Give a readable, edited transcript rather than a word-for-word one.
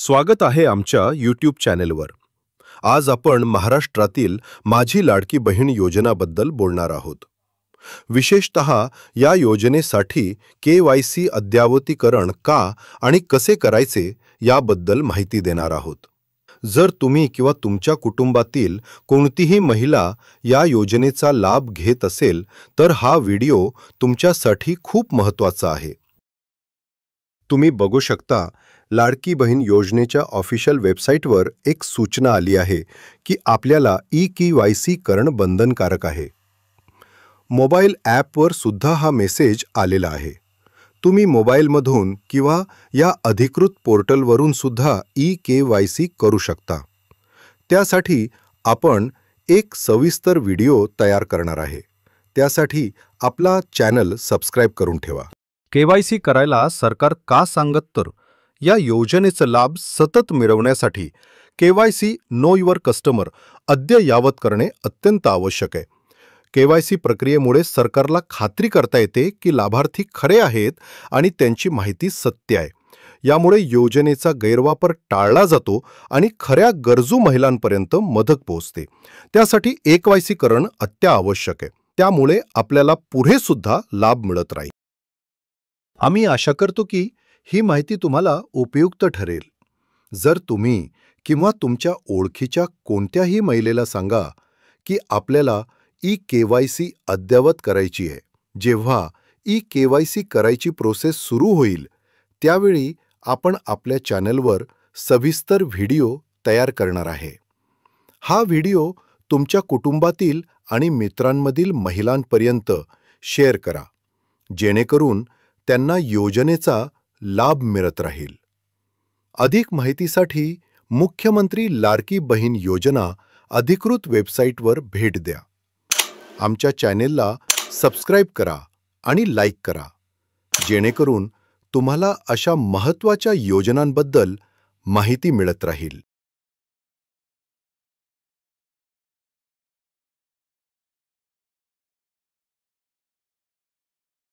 स्वागत आहे आमच्या यूट्यूब चॅनेलवर। आज आपण महाराष्ट्रातील माझी लाडकी बहीण योजनाबद्दल बोलणार आहोत। विशेषतः या योजनेसाठी KYC अद्ययावतीकरण का आणि कसे करायचे याबद्दल माहिती देणार आहोत। जर तुम्ही किंवा तुमच्या कुटुंबातील कोणतीही महिला या योजनेचा लाभ घेत असेल तर हा व्हिडिओ तुमच्यासाठी खूप महत्त्वाचा आहे। तुम्ही बघू शकता, लाडकी बहीण योजनेच्या ऑफिशियल वेबसाईटवर एक सूचना आली आहे की आपल्याला KYC करणं बंधनकारक आहे। मोबाईल ॲपवर सुद्धा हा मेसेज आलेला आहे। तुम्ही मोबाईलमधून किंवा या अधिकृत पोर्टलवरून सुद्धा KYC करू शकता। त्यासाठी आपण एक सविस्तर व्हिडिओ तयार करणार आहे। त्यासाठी आपला चॅनल सबस्क्राइब करून ठेवा। KYC करायला सरकार का सांगत तर या योजनेचा लाभ सतत मिळवण्यासाठी KYC नो युअर कस्टमर अद्ययावत करणे अत्यंत आवश्यक आहे। KYC प्रक्रियेमुळे सरकारला खात्री करता येते की लाभार्थी खरे आहेत आणि त्यांची माहिती सत्य आहे। यामुळे योजनेचा गैरवापर टाळला जातो आणि खऱ्या गरजू महिलांपर्यंत मदत पोहोचते। त्यासाठी KYC करणं अत्यावश्यक आहे। त्यामुळे आपल्याला पुढे सुद्धा लाभ मिळत राहील। आम्ही आशा करतो की ही माहिती तुम्हाला उपयुक्त ठरेल। जर तुम्ही किंवा तुमच्या ओळखीच्या कोणत्याही महिलेला सांगा की आपल्याला KYC अद्ययावत करायची आहे, जेव्हा KYC करायची प्रोसेस सुरू होईल त्यावेळी आपण आपल्या चॅनलवर सविस्तर व्हिडिओ तयार करणार आहे। हा व्हिडिओ तुमच्या कुटुंबातील आणि मित्रांमधील महिलांपर्यंत शेअर करा, जेणेकरून त्यांना योजनेचा लाभ मिळत राहील। अधिक माहितीसाठी मुख्यमंत्री लाडकी बहीण योजना अधिकृत वेबसाईटवर भेट द्या। आमच्या चॅनेलला सबस्क्राइब करा आणि लाईक करा, जेणेकरून तुम्हाला अशा महत्त्वाच्या योजनांबद्दल माहिती मिळत राहील।